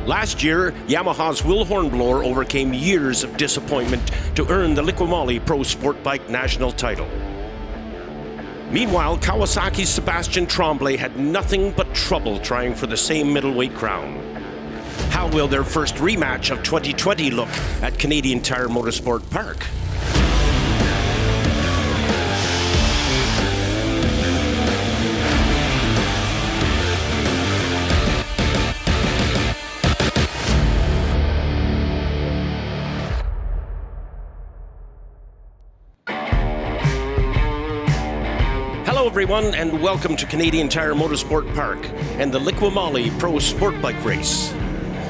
Last year, Yamaha's Will Hornblower overcame years of disappointment to earn the Liqui Pro Sport Bike national title. Meanwhile, Kawasaki's Sebastian Trombley had nothing but trouble trying for the same middleweight crown. How will their first rematch of 2020 look at Canadian Tire Motorsport Park? Hello everyone, and welcome to Canadian Tire Motorsport Park and the Liqui Pro Sport Bike Race.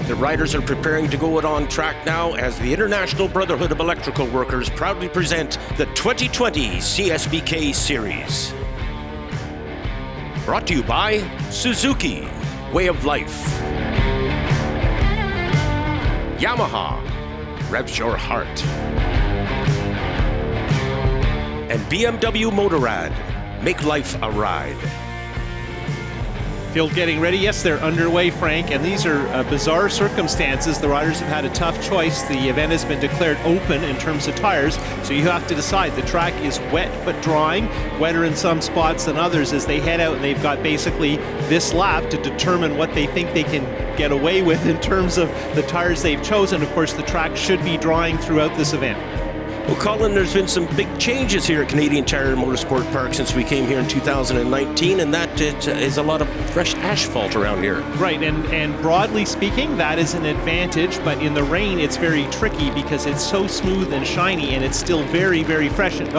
The riders are preparing to go out on track now as the International Brotherhood of Electrical Workers proudly present the 2020 Csbk Series. Brought to you by Suzuki, Way of Life. Yamaha, revs your heart. And BMW Motorrad, make life a ride. Field getting ready. Yes, they're underway, Frank, and these are bizarre circumstances. The riders have had a tough choice. The event has been declared open in terms of tires, so you have to decide. The track is wet but drying, wetter in some spots than others as they head out, and they've got basically this lap to determine what they think they can get away with in terms of the tires they've chosen. Of course, the track should be drying throughout this event. Well, Colin, there's been some big changes here at Canadian Tire Motorsport Park since we came here in 2019, and that is a lot of fresh asphalt around here. Right, and broadly speaking, that is an advantage, but in the rain, it's very tricky because it's so smooth and shiny, and it's still very, very fresh. And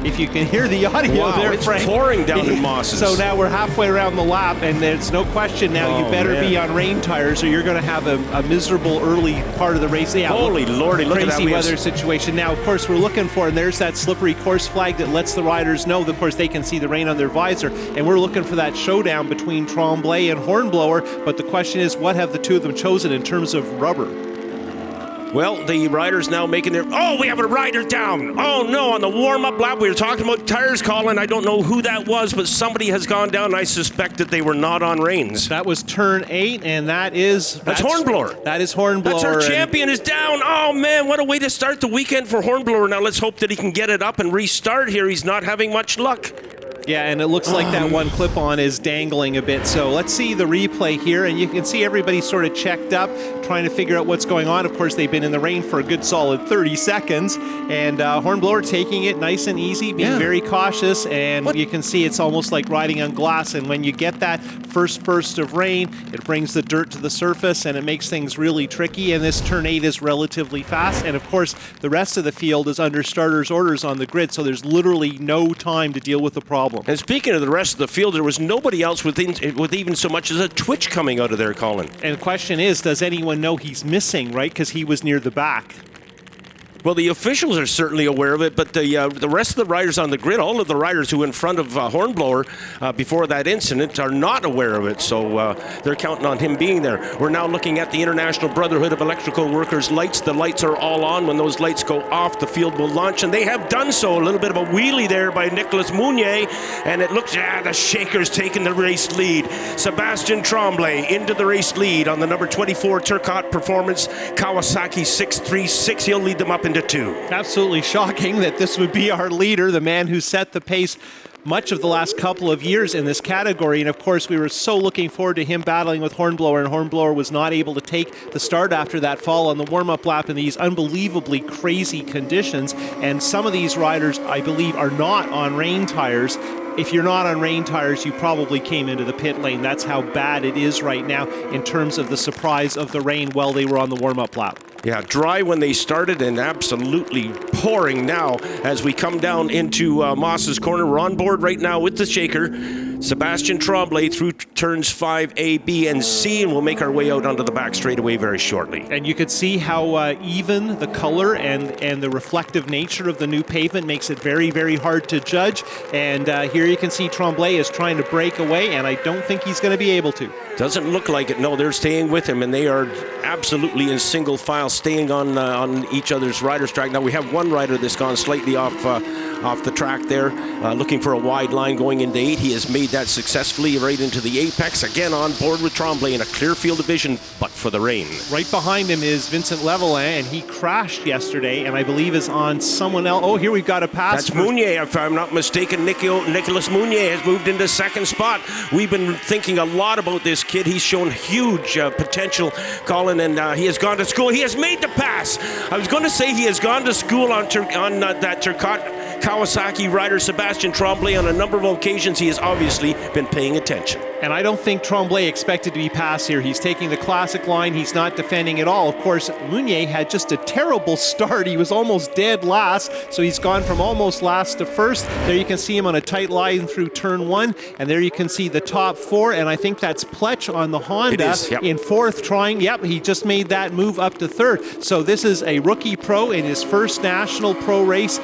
if you can hear the audio there, it's Frank. pouring down in Mosses. So now we're halfway around the lap, and there's no question now you better be on rain tires, or you're going to have a miserable early part of the race. Yeah, holy lordy, look at that. Crazy weather situation. Now, of course, we're looking for, and there's that slippery course flag that lets the riders know that, of course, they can see the rain on their visor, and we're looking for that showdown between Trombley and Hornblower, but the question is, what have the two of them chosen in terms of rubber? Well, the riders now making their... Oh, we have a rider down! Oh, no, on the warm-up lap, we were talking about tires, Colin. I don't know who that was, but somebody has gone down, and I suspect that they were not on reins. That was turn 8, and that's Hornblower. That is Hornblower. That's our champion is down. Oh, man, what a way to start the weekend for Hornblower. Now, let's hope that he can get it up and restart here. He's not having much luck. Yeah, and it looks like that one clip-on is dangling a bit. So let's see the replay here, and you can see everybody sort of checked up, trying to figure out what's going on. Of course, they've been in the rain for a good solid 30 seconds, and Hornblower taking it nice and easy, being very cautious, and you can see it's almost like riding on glass, and when you get that first burst of rain, it brings the dirt to the surface, and it makes things really tricky, and this turn 8 is relatively fast, and of course, the rest of the field is under starter's orders on the grid, so there's literally no time to deal with the problem. And speaking of the rest of the field, there was nobody else with even so much as a twitch coming out of there, Colin. And the question is, does anyone know he's missing, right? Because he was near the back. Well, the officials are certainly aware of it, but the rest of the riders on the grid, all of the riders who were in front of Hornblower before that incident are not aware of it, so they're counting on him being there. We're now looking at the International Brotherhood of Electrical Workers lights. The lights are all on. When those lights go off, the field will launch, and they have done so. A little bit of a wheelie there by Nicolas Mounier, and it looks, the Shaker's taking the race lead. Sebastian Trombley into the race lead on the number 24 Turcotte Performance Kawasaki 636. He'll lead them up into 2. Absolutely shocking that this would be our leader, the man who set the pace much of the last couple of years in this category, and of course we were so looking forward to him battling with Hornblower, and Hornblower was not able to take the start after that fall on the warm-up lap in these unbelievably crazy conditions, and some of these riders, I believe, are not on rain tires. If you're not on rain tires, you probably came into the pit lane. That's how bad it is right now in terms of the surprise of the rain while they were on the warm-up lap. Yeah, dry when they started and absolutely pouring now as we come down into Moss's corner. We're on board right now with the Shaker. Sebastian Trombley through turns 5, A, B, and C, and we'll make our way out onto the back straightaway very shortly. And you could see how even the color and the reflective nature of the new pavement makes it very, very hard to judge. And here you can see Trombley is trying to break away, and I don't think he's going to be able to. Doesn't look like it. No, they're staying with him, and they are absolutely in single file, staying on each other's rider's track. Now we have one rider that's gone slightly off the track there, looking for a wide line going into 8. He has made made that successfully right into the apex. Again on board with Trombley in a clear field of vision, but for the rain. Right behind him is Vincent Levelin, and he crashed yesterday, and I believe is on someone else. Oh, here we've got a pass. That's Mounier, if I'm not mistaken. Nicolas Mounier has moved into second spot. We've been thinking a lot about this kid. He's shown huge potential, Colin, and he has gone to school. He has made the pass. I was going to say he has gone to school on that Turcotte Kawasaki rider Sebastian Trombley. On a number of occasions, he has obviously been paying attention. And I don't think Trombley expected to be passed here. He's taking the classic line. He's not defending at all. Of course, Mounier had just a terrible start. He was almost dead last, so he's gone from almost last to first. There you can see him on a tight line through turn 1, and there you can see the top 4, and I think that's Plech on the Honda in 4th trying. Yep, he just made that move up to 3rd. So this is a rookie pro in his first national pro race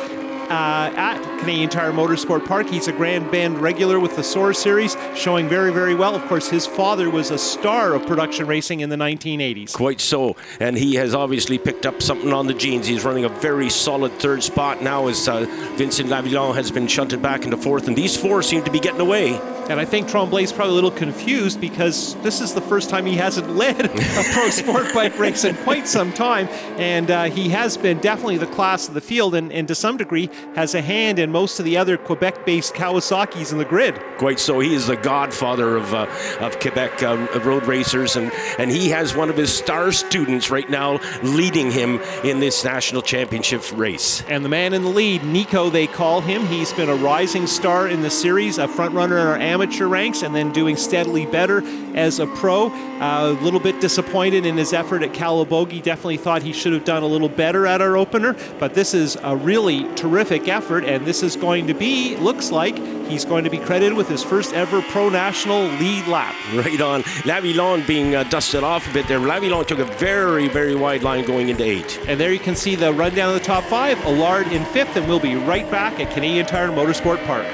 at Canadian Tire Motorsport Park. He's a Grand Bend regular with the SOAR Series, showing very, very well. Of course, his father was a star of production racing in the 1980s. Quite so, and he has obviously picked up something on the genes. He's running a very solid 3rd spot now as Vincent Lavillon has been shunted back into 4th, and these 4 seem to be getting away. And I think Trombley's probably a little confused because this is the first time he hasn't led a pro sport bike race in quite some time. And he has been definitely the class of the field, and to some degree has a hand in most of the other Quebec-based Kawasaki's in the grid. Quite so. He is the godfather of Quebec road racers, and he has one of his star students right now leading him in this national championship race. And the man in the lead, Nico, they call him. He's been a rising star in the series, a front runner in our amateur ranks, and then doing steadily better as a pro. A little bit disappointed in his effort at Calabogie. Definitely thought he should have done a little better at our opener, but this is a really terrific effort, and this is going to be, looks like, he's going to be credited with his first ever pro national lead lap. Right on. Lavillon being dusted off a bit there. Lavillon took a very, very wide line going into 8. And there you can see the rundown of the top 5. Allard in 5th, and we'll be right back at Canadian Tire Motorsport Park.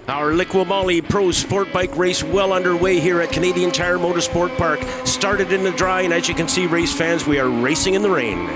Our Liqui Moly Pro Sport Bike race well underway here at Canadian Tire Motorsport Park. Started in the dry, and as you can see, race fans, we are racing in the rain.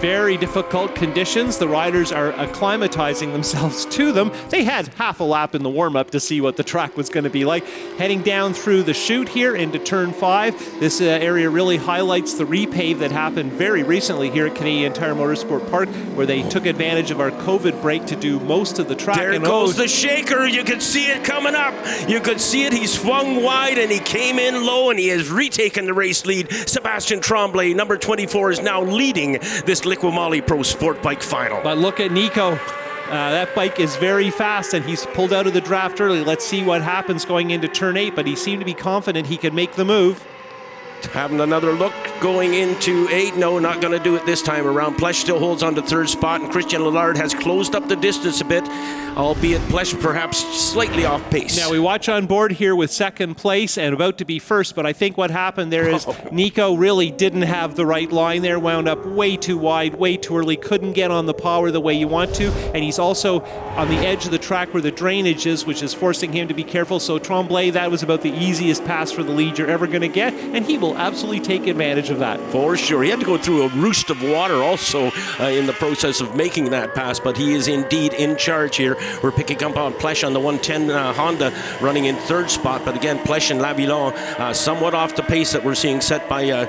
Very difficult conditions. The riders are acclimatizing themselves to them. They had half a lap in the warm-up to see what the track was going to be like. Heading down through the chute here into turn 5. This area really highlights the repave that happened very recently here at Canadian Tire Motorsport Park, where they took advantage of our COVID break to do most of the track. There goes the shaker. You could see it coming up. You could see it. He swung wide and he came in low, and he has retaken the race lead. Sebastian Trombley, number 24, is now leading this Liqui Moly Pro Sport Bike final. But look at Nico. That bike is very fast, and he's pulled out of the draft early. Let's see what happens going into turn 8, but he seemed to be confident he could make the move. Having another look going into 8. No, not going to do it this time around. Plech still holds on to 3rd spot, and Christian Lillard has closed up the distance a bit, albeit Plech perhaps slightly off pace. Now we watch on board here with 2nd place and about to be 1st, but I think what happened there is Nico really didn't have the right line there, wound up way too wide, way too early, couldn't get on the power the way you want to, and he's also on the edge of the track where the drainage is, which is forcing him to be careful. So Trombley, that was about the easiest pass for the lead you're ever going to get, and he will absolutely take advantage of that. For sure. He had to go through a roost of water also in the process of making that pass, but he is indeed in charge here. We're picking up on Plech on the 110 Honda running in 3rd spot, but again, Plech and Lavillon somewhat off the pace that we're seeing set by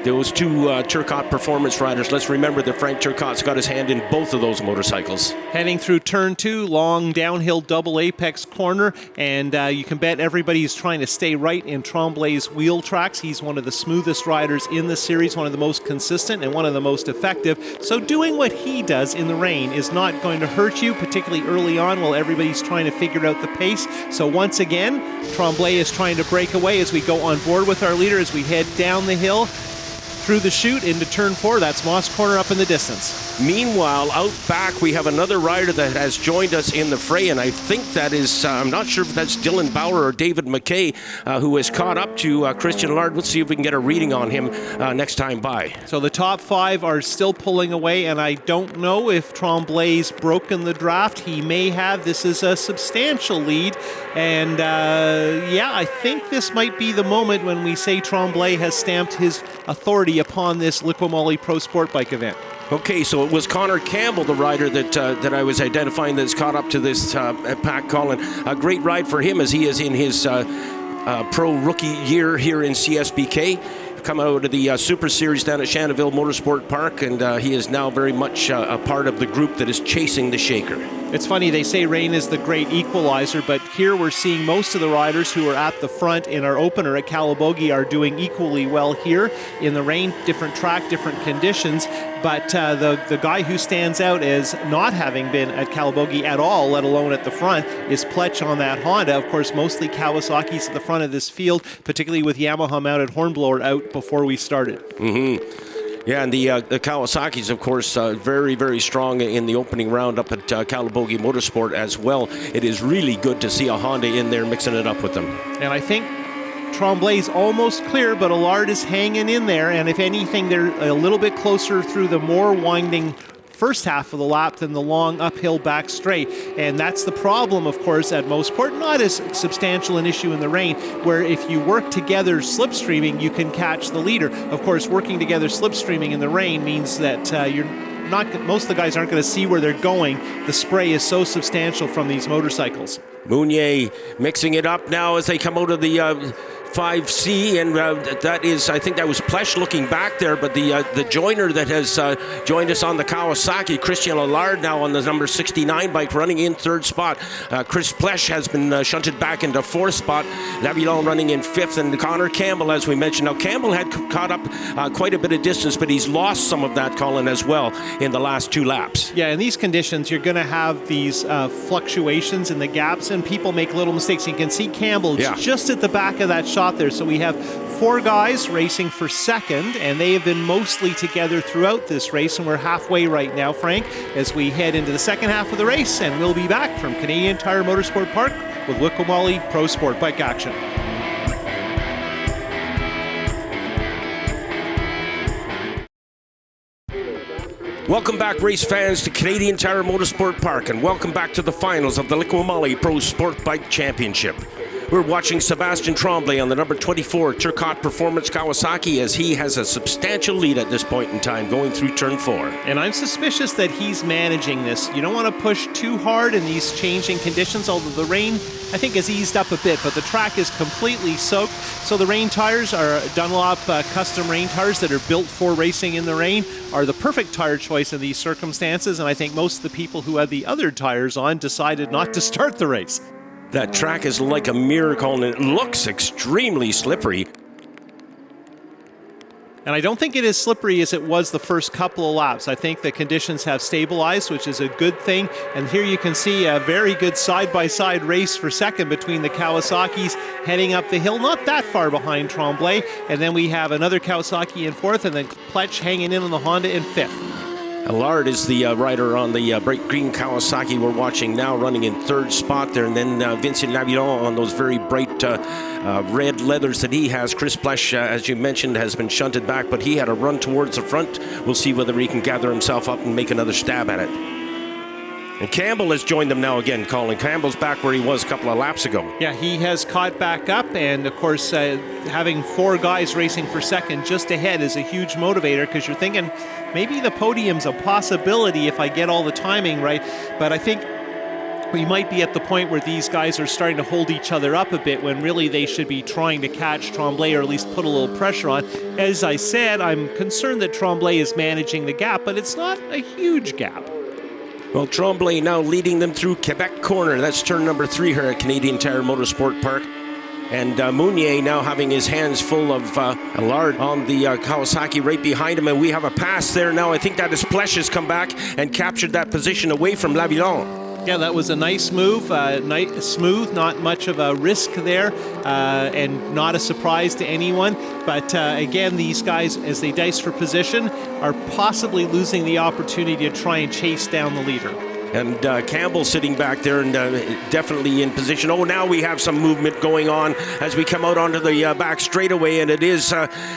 those 2 Turcotte performance riders. Let's remember that Frank Turcotte's got his hand in both of those motorcycles. Heading through turn 2, long downhill double apex corner, and you can bet everybody's trying to stay right in Trombley's wheel tracks. He's one of the smoothest riders in the series, one of the most consistent and one of the most effective. So doing what he does in the rain is not going to hurt you, particularly early on while everybody's trying to figure out the pace. So once again, Trombley is trying to break away as we go on board with our leader as we head down the hill through the chute into turn 4. That's Moss Corner up in the distance. Meanwhile, out back, we have another rider that has joined us in the fray, and I think that is, I'm not sure if that's Dylan Bauer or David McKay, who has caught up to Christian Lillard. Let's see if we can get a reading on him next time by. So the top 5 are still pulling away, and I don't know if Trombley's broken the draft. He may have. This is a substantial lead, and yeah, I think this might be the moment when we say Trombley has stamped his authority upon this Liqui Moly Pro Sport Bike event. Okay, so it was Connor Campbell, the rider that I was identifying that's caught up to this pack, Colin. A great ride for him as he is in his pro rookie year here in CSBK. Come out of the Super Series down at Shanaville Motorsport Park, and he is now very much a part of the group that is chasing the Shaker. It's funny, they say rain is the great equalizer, but here we're seeing most of the riders who are at the front in our opener at Calabogie are doing equally well here in the rain. Different track, different conditions, but the guy who stands out as not having been at Calabogie at all, let alone at the front, is Pletch on that Honda. Of course, mostly Kawasaki's at the front of this field, particularly with Yamaha mounted hornblower out before we started. Mm-hmm. Yeah, and the Kawasaki's, of course, very, very strong in the opening round up at Calabogie Motorsport as well. It is really good to see a Honda in there mixing it up with them. And I think Trombley's almost clear, but Allard is hanging in there, and if anything, they're a little bit closer through the more winding first half of the lap than the long uphill back straight. And that's the problem, of course, at Mosport. Not as substantial an issue in the rain, where if you work together slipstreaming, you can catch the leader. Of course, working together slipstreaming in the rain means that most of the guys aren't going to see where they're going. The spray is so substantial from these motorcycles. Mounier mixing it up now as they come out of the 5C, and that is, I think that was Pletch looking back there, but the joiner that has joined us on the Kawasaki, Christian Allard, now on the number 69 bike, running in third spot. Chris Pletch has been shunted back into fourth spot. Lavillon running in fifth, and Connor Campbell, as we mentioned. Now, Campbell had caught up quite a bit of distance, but he's lost some of that, Colin, as well in the last two laps. Yeah, in these conditions, you're going to have these fluctuations in the gaps, and people make little mistakes. You can see Campbell just at the back of that shot there. So we have four guys racing for second, and they have been mostly together throughout this race, and we're halfway right now, Frank, as we head into the second half of the race, and we'll be back from Canadian Tire Motorsport Park with Liqui Moly Pro Sport Bike action. Welcome back, race fans, to Canadian Tire Motorsport Park, and welcome back to the finals of the Liqui Moly Pro Sport Bike Championship. We're watching Sebastian Trombley on the number 24 Turcotte Performance Kawasaki as he has a substantial lead at this point in time going through turn 4. And I'm suspicious that he's managing this. You don't want to push too hard in these changing conditions, although the rain, I think, has eased up a bit, but the track is completely soaked. So the rain tires are Dunlop custom rain tires that are built for racing in the rain, are the perfect tire choice in these circumstances, and I think most of the people who had the other tires on decided not to start the race. That track is like a miracle, and it looks extremely slippery. And I don't think it is slippery as it was the first couple of laps. I think the conditions have stabilized, which is a good thing. And here you can see a very good side-by-side race for second between the Kawasaki's heading up the hill, not that far behind Trombley. And then we have another Kawasaki in fourth, and then Pletch hanging in on the Honda in fifth. Allard is the rider on the bright green Kawasaki we're watching now, running in third spot there. And then Vincent Lavillon on those very bright red leathers that he has. Chris Pletch, as you mentioned, has been shunted back, but he had a run towards the front. We'll see whether he can gather himself up and make another stab at it. And Campbell has joined them now again, Colin. Campbell's back where he was a couple of laps ago. Yeah, he has caught back up, and of course, having four guys racing for second just ahead is a huge motivator, because you're thinking maybe the podium's a possibility if I get all the timing right. But I think we might be at the point where these guys are starting to hold each other up a bit, when really they should be trying to catch Trombley, or at least put a little pressure on. As I said, I'm concerned that Trombley is managing the gap, but it's not a huge gap. Well, Trombley now leading them through Quebec Corner. That's turn number 3 here at Canadian Tire Motorsport Park. And Mounier now having his hands full of Allard on the Kawasaki right behind him. And we have a pass there now. I think that is Pletch has come back and captured that position away from Lavillon. Yeah, that was a nice move, smooth, not much of a risk there, and not a surprise to anyone. But again, these guys, as they dice for position, are possibly losing the opportunity to try and chase down the leader. And Campbell sitting back there and definitely in position. Oh, now we have some movement going on as we come out onto the back straightaway, and it is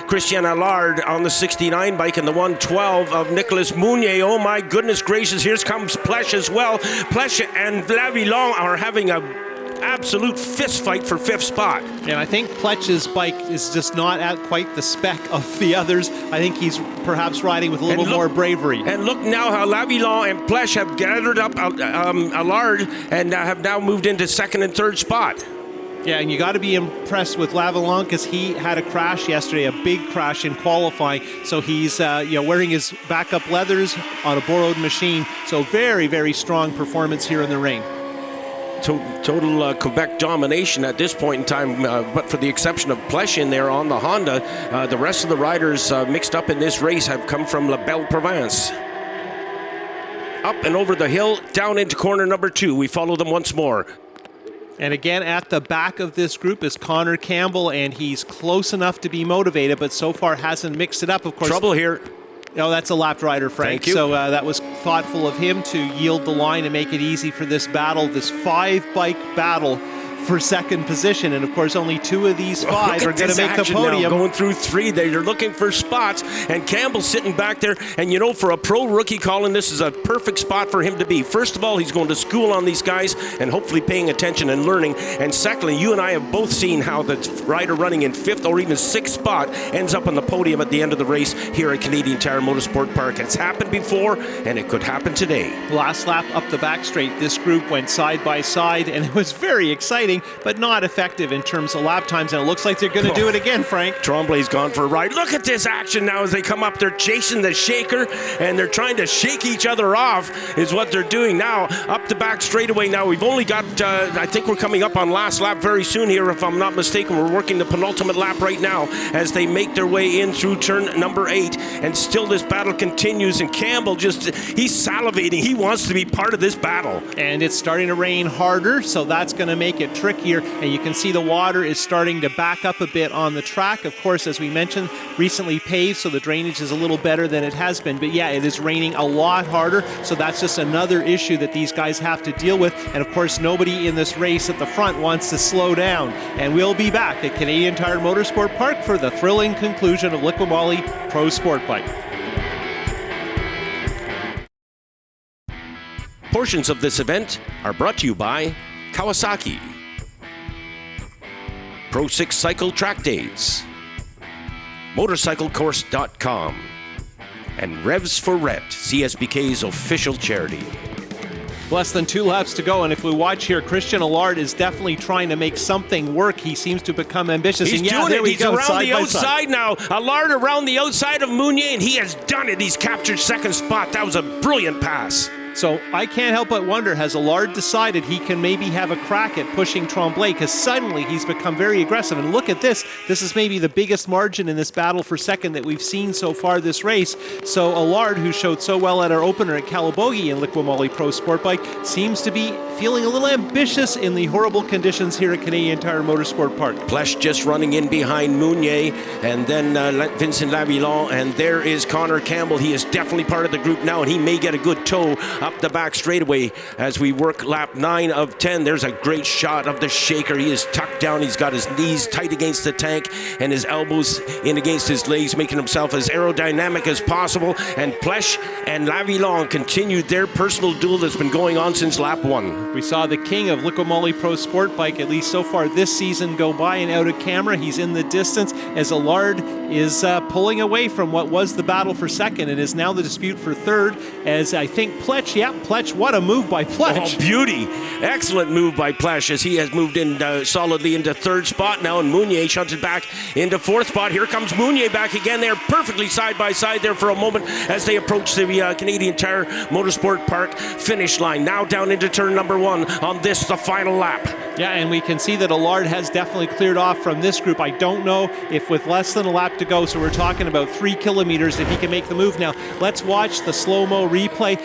Christian Allard on the 69 bike and the 112 of Nicolas Mounier. Oh my goodness gracious, here comes Pletch as well. Pletch and Lavillon are having a absolute fist fight for 5th spot. And I think Pletch's bike is just not at quite the spec of the others. I think he's perhaps riding with a little more bravery. And look now how Lavillon and Plech have gathered up Allard and have now moved into 2nd and 3rd spot. Yeah, and you got to be impressed with Lavillon because he had a crash yesterday, a big crash in qualifying. So he's wearing his backup leathers on a borrowed machine. So very, very strong performance here in the rain. Total Quebec domination at this point in time, but for the exception of Plech in there on the Honda, the rest of the riders mixed up in this race have come from La Belle Province. Up and over the hill, down into corner number 2. We follow them once more. And again, at the back of this group is Connor Campbell, and he's close enough to be motivated, but so far hasn't mixed it up. Of course, trouble here. No, that's a lapped rider, Frank. Thank you. So that was thoughtful of him to yield the line and make it easy for this battle, this 5-bike battle for 2nd position. And of course, only 2 of these 5 are going to make the podium. Now, going through 3, they're looking for spots, and Campbell's sitting back there. And you know, for a pro rookie, Colin, this is a perfect spot for him to be. First of all, he's going to school on these guys and hopefully paying attention and learning. And secondly, you and I have both seen how the rider running in 5th or even 6th spot ends up on the podium at the end of the race here at Canadian Tire Motorsport Park. It's happened before, and it could happen today. Last lap up the back straight, this group went side by side, and it was very exciting, but not effective in terms of lap times, and it looks like they're going to do it again, Frank. Trombley's gone for a ride. Look at this action now as they come up. They're chasing the shaker, and they're trying to shake each other off is what they're doing now. Up the back straightaway now. We've only got, I think we're coming up on last lap very soon here, if I'm not mistaken. We're working the penultimate lap right now as they make their way in through turn number 8, and still this battle continues, and Campbell he's salivating. He wants to be part of this battle. And it's starting to rain harder, so that's going to make it trickier. And you can see the water is starting to back up a bit on the track. Of course, as we mentioned, recently paved, so the drainage is a little better than it has been. But yeah, it is raining a lot harder, so that's just another issue that these guys have to deal with. And of course, nobody in this race at the front wants to slow down. And we'll be back at Canadian Tire Motorsport Park for the thrilling conclusion of Liqui Moly Pro Sport Bike. Portions of this event are brought to you by Kawasaki, Pro 6 Cycle Track Days, MotorcycleCourse.com, and Revs for Ret, CSBK's official charity. Less than 2 laps to go, and if we watch here, Christian Allard is definitely trying to make something work. He seems to become ambitious. He's and yeah, doing there it. we He's go, around the by outside side. now. Allard around the outside of Mounier, and he has done it. He's captured 2nd spot. That was a brilliant pass. So I can't help but wonder, has Allard decided he can maybe have a crack at pushing Trombley? Because suddenly he's become very aggressive. And look at this. This is maybe the biggest margin in this battle for 2nd that we've seen so far this race. So Allard, who showed so well at our opener at Calabogie in Liqui Moly Pro Sport Bike, seems to be feeling a little ambitious in the horrible conditions here at Canadian Tire Motorsport Park. Plech just running in behind Mounier, and then Vincent Lavillon, and there is Connor Campbell. He is definitely part of the group now, and he may get a good tow up the back straightaway as we work lap 9 of 10. There's a great shot of the shaker. He is tucked down. He's got his knees tight against the tank and his elbows in against his legs, making himself as aerodynamic as possible. And Plech and Lavillon continued their personal duel that's been going on since lap 1. We saw the king of Liqui Moly Pro Sport Bike, at least so far this season, go by and out of camera. He's in the distance as Allard is pulling away from what was the battle for 2nd and is now the dispute for 3rd, as I think Plech, Plech, what a move by Plech. Oh, beauty. Excellent move by Plech as he has moved in solidly into 3rd spot now, and Mounier shunted back into 4th spot. Here comes Mounier back again. They're perfectly side by side there for a moment as they approach the Canadian Tire Motorsport Park finish line. Now down into turn number 1 on this, the final lap. Yeah, and we can see that Allard has definitely cleared off from this group. I don't know if with less than a lap to go, so we're talking about 3 kilometers, if he can make the move. Now, let's watch the slow-mo replay.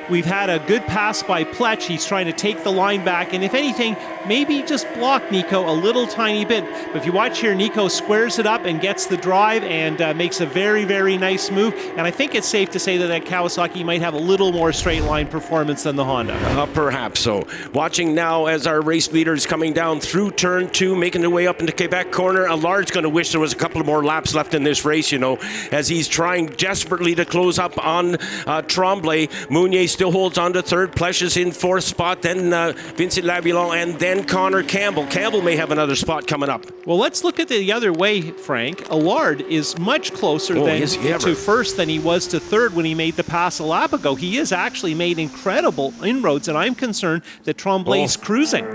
We've had a good pass by Plech. He's trying to take the line back, and if anything, maybe just block Nico a little tiny bit. But if you watch here, Nico squares it up and gets the drive and makes a very, very nice move. And I think it's safe to say that Kawasaki might have a little more straight line performance than the Honda. Perhaps so. Watching now as our race leader is coming down through turn 2, making their way up into Quebec corner. Allard's going to wish there was a couple of more laps left in this race, as he's trying desperately to close up on Trombley. Mounier still holds on to third. Plesh is in fourth spot. Then Vincent Lavillon and then Connor Campbell. Campbell may have another spot coming up. Well, let's look at the other way, Frank. Allard is much closer to first than he was to third when he made the pass a lap ago. He has actually made incredible inroads, and I'm concerned that Trombley's cruising.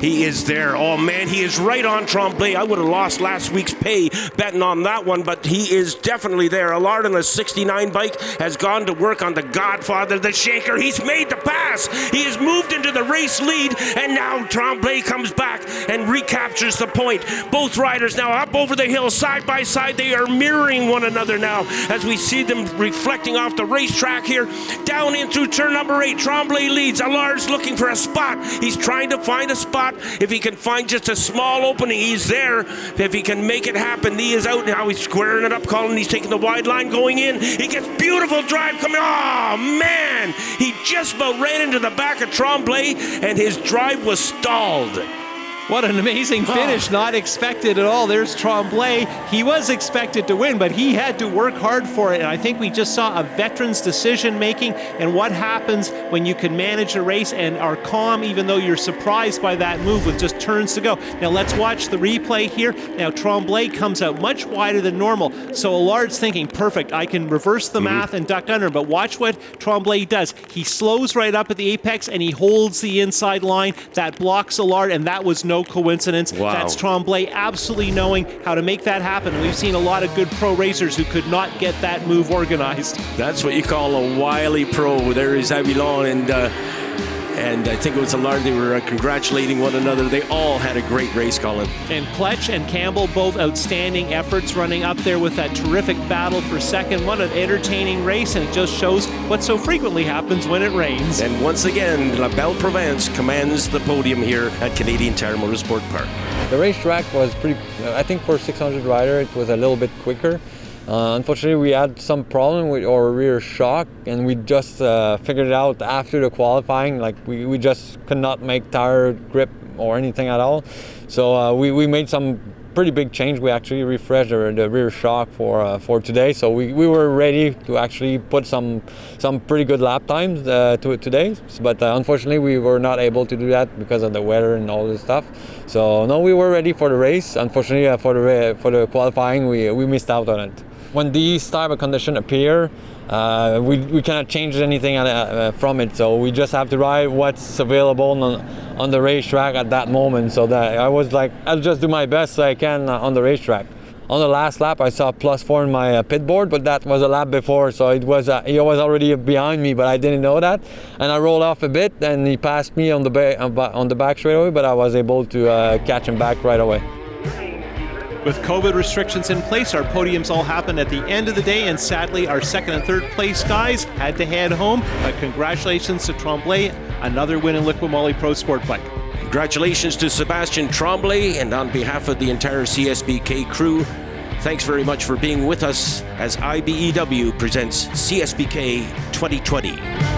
He is there. Oh, man, he is right on Trombley. I would have lost last week's pay betting on that one, but he is definitely there. Allard on the 69 bike has gone to work on the Godfather, the Shaker. He's made the pass. He has moved into the race lead, and now Trombley comes back and recaptures the point. Both riders now up over the hill, side by side. They are mirroring one another now as we see them reflecting off the racetrack here. Down in through turn number 8, Trombley leads. Allard's looking for a spot. He's trying to find a spot. If he can find just a small opening, he's there. If he can make it happen, he is out now. He's squaring it up, Colin. He's taking the wide line going in. He gets beautiful drive coming. Oh, man. He just about ran into the back of Trombley, and his drive was stalled. What an amazing finish, not expected at all. There's Trombley. He was expected to win, but he had to work hard for it. And I think we just saw a veteran's decision making and what happens when you can manage a race and are calm even though you're surprised by that move with just turns to go. Now let's watch the replay here. Now Trombley comes out much wider than normal. So Allard's thinking, perfect, I can reverse the math and duck under. But watch what Trombley does. He slows right up at the apex and he holds the inside line. That blocks Allard, and that was no coincidence. Wow. That's Trombley absolutely knowing how to make that happen. We've seen a lot of good pro racers who could not get that move organized. That's what you call a wily pro. There is Avillon and I think it was Allard. They were congratulating one another. They all had a great race, Colin. And Plesh and Campbell, both outstanding efforts running up there with that terrific battle for second. What an entertaining race, and it just shows what so frequently happens when it rains. And once again, La Belle Provence commands the podium here at Canadian Tire Motorsport Park. The racetrack was pretty, I think for 600 rider, it was a little bit quicker. Unfortunately, we had some problem with our rear shock, and we just figured it out after the qualifying. Like we just could not make tire grip or anything at all. So we made some pretty big change. We actually refreshed the rear shock for today. So we were ready to actually put some pretty good lap times to today. But unfortunately, we were not able to do that because of the weather and all this stuff. So no, we were ready for the race. Unfortunately, for the qualifying, we missed out on it. When these type of conditions appear, we cannot change anything from it. So we just have to ride what's available on the racetrack at that moment. So that I was like, I'll just do my best I can on the racetrack. On the last lap, I saw +4 in my pit board, but that was a lap before, so he was already behind me, but I didn't know that. And I rolled off a bit, and he passed me on the back straightaway, but I was able to catch him back right away. With COVID restrictions in place, our podiums all happened at the end of the day, and sadly, our second and third place guys had to head home. But congratulations to Trombley, another win in Liqui Moly Pro Sport Bike. Congratulations to Sebastian Trombley, and on behalf of the entire CSBK crew, thanks very much for being with us as IBEW presents CSBK 2020.